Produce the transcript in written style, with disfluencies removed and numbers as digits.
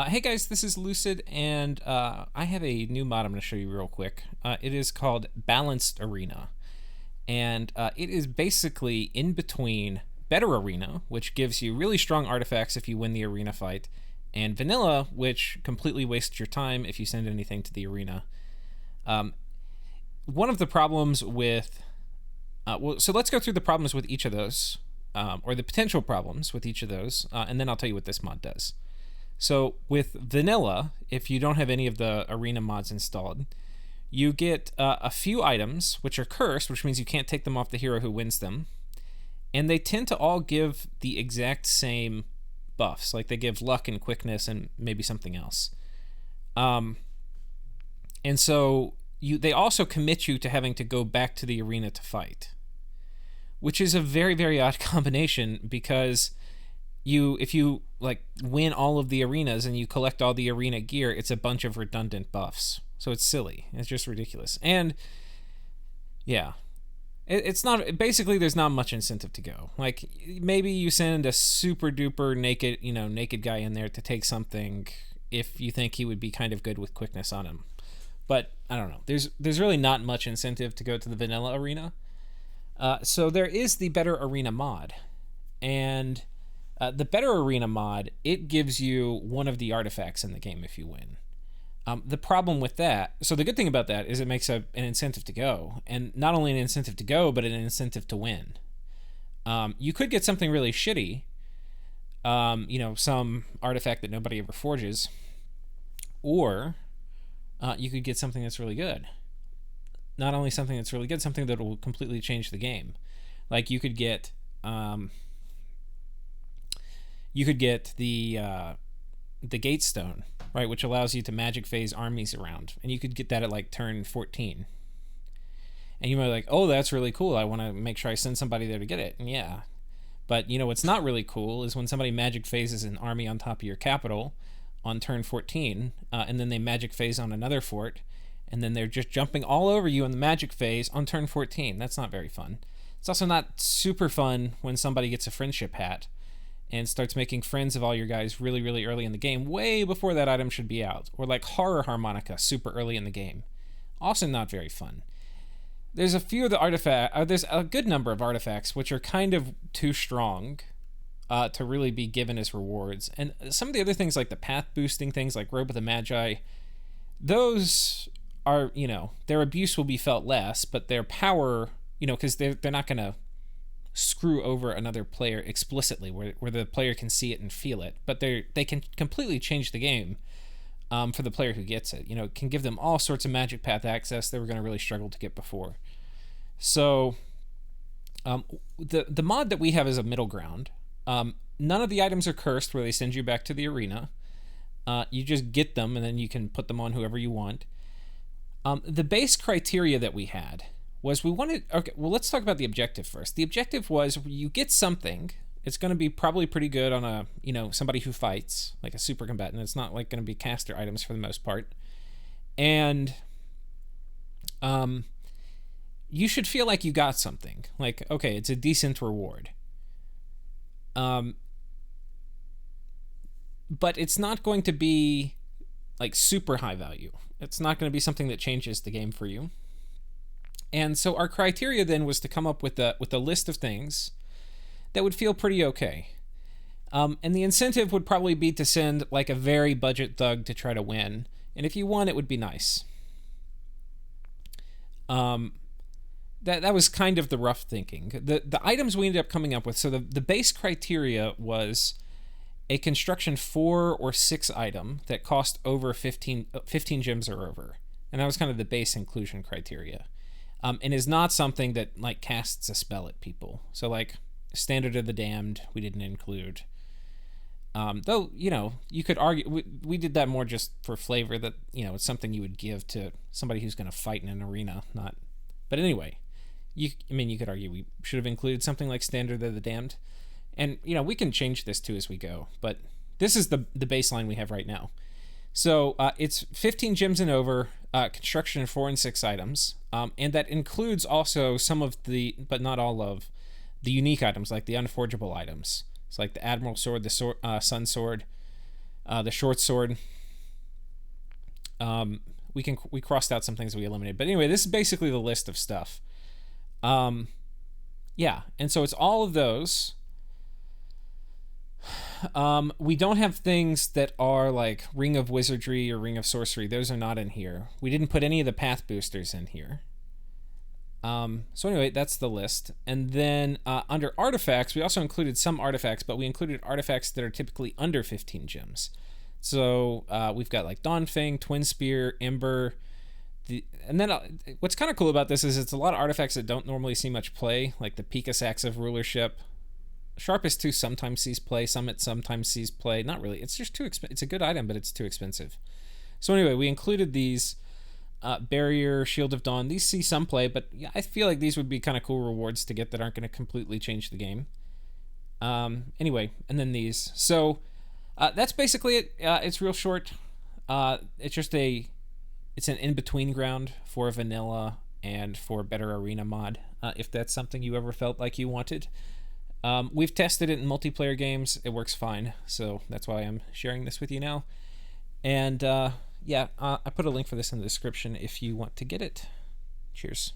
Hey guys, this is Lucid, and I have a new mod I'm going to show you real quick. It is called Balanced Arena, and it is basically in between Better Arena, which gives you really strong artifacts if you win the arena fight, and Vanilla, which completely wastes your time if you send anything to the arena. One of the problems with so let's go through the problems with each of those, or the potential problems with each of those, and then I'll tell you what this mod does. So with Vanilla, if you don't have any of the arena mods installed, you get a few items which are cursed, which means you can't take them off the hero who wins them. And they tend to all give the exact same buffs. Like they give luck and quickness and maybe something else. And so they also commit you to having to go back to the arena to fight, which is a very, very odd combination because if you like win all of the arenas and you collect all the arena gear, it's a bunch of redundant buffs. So it's silly. It's just ridiculous. And yeah, it's not, basically there's not much incentive to go. Like maybe you send a super duper naked guy in there to take something if you think he would be kind of good with quickness on him. But I don't know. There's really not much incentive to go to the vanilla arena. So there is the Better Arena mod, and the Better Arena mod, it gives you one of the artifacts in the game if you win. The problem with that, so the good thing about that is it makes an incentive to go, and not only an incentive to go, but an incentive to win. You could get something really shitty, some artifact that nobody ever forges, or you could get something that's really good. Not only something that's really good, something that will completely change the game. Like you could get the Gate Stone, right, which allows you to magic phase armies around, and you could get that at like turn 14. And you might be like, oh, that's really cool. I want to make sure I send somebody there to get it. And yeah, but what's not really cool is when somebody magic phases an army on top of your capital on turn 14, and then they magic phase on another fort, and then they're just jumping all over you in the magic phase on turn 14. That's not very fun. It's also not super fun when somebody gets a friendship hat and starts making friends of all your guys really, really early in the game, way before that item should be out. Or like Horror Harmonica super early in the game. Also not very fun. There's a few of the artifacts, there's a good number of artifacts which are kind of too strong to really be given as rewards. And some of the other things like the path boosting things like Robe of the Magi, those are, their abuse will be felt less, but their power, because they're not going to screw over another player explicitly where the player can see it and feel it, but they can completely change the game for the player who gets it. It can give them all sorts of magic path access they were going to really struggle to get before. So the mod that we have is a middle ground. None of the items are cursed where they send you back to the arena. You just get them and then you can put them on whoever you want. The base criteria that we had was let's talk about the objective first. The objective was you get something. It's going to be probably pretty good on a, somebody who fights, like a super combatant. It's not like going to be caster items for the most part. And you should feel like you got something. Like, okay, it's a decent reward. But it's not going to be like super high value. It's not going to be something that changes the game for you. And so our criteria then was to come up with a list of things that would feel pretty okay. And the incentive would probably be to send like a very budget thug to try to win. And if you won, it would be nice. That was kind of the rough thinking. The items we ended up coming up with, so the base criteria was a construction 4 or 6 item that cost over 15 gems or over. And that was kind of the base inclusion criteria. And is not something that like casts a spell at people. So like Standard of the Damned, we didn't include. Though, you could argue, we did that more just for flavor that, it's something you would give to somebody who's going to fight in an arena, not. But anyway, you could argue we should have included something like Standard of the Damned. And, we can change this too as we go. But this is the baseline we have right now. So it's 15 gems and over, construction 4 and 6 items, and that includes also some of the, but not all of, the unique items, like the unforgeable items. It's like the Admiral Sword, the Sun Sword, The short sword. We crossed out some things we eliminated, but anyway, this is basically the list of stuff. Yeah, and so it's all of those. We don't have things that are like Ring of Wizardry or Ring of Sorcery. Those are not in here. We didn't put any of the path boosters in here. So anyway, that's the list. And then under artifacts, we also included some artifacts, but we included artifacts that are typically under 15 gems. So we've got like Dawnfang, Twin Spear, Ember. And then what's kind of cool about this is it's a lot of artifacts that don't normally see much play, like the Pika Sax of Rulership. Sharpest 2 sometimes sees play, Summit sometimes sees play. Not really. It's just too expensive. It's a good item, but it's too expensive. So anyway, we included these. Barrier, Shield of Dawn. These see some play, but yeah, I feel like these would be kind of cool rewards to get that aren't going to completely change the game. Anyway, and then these. So that's basically it. It's real short. It's just it's an in-between ground for vanilla and for better arena mod, if that's something you ever felt like you wanted. We've tested it in multiplayer games. It works fine, so that's why I'm sharing this with you now. And yeah, I put a link for this in the description if you want to get it. Cheers.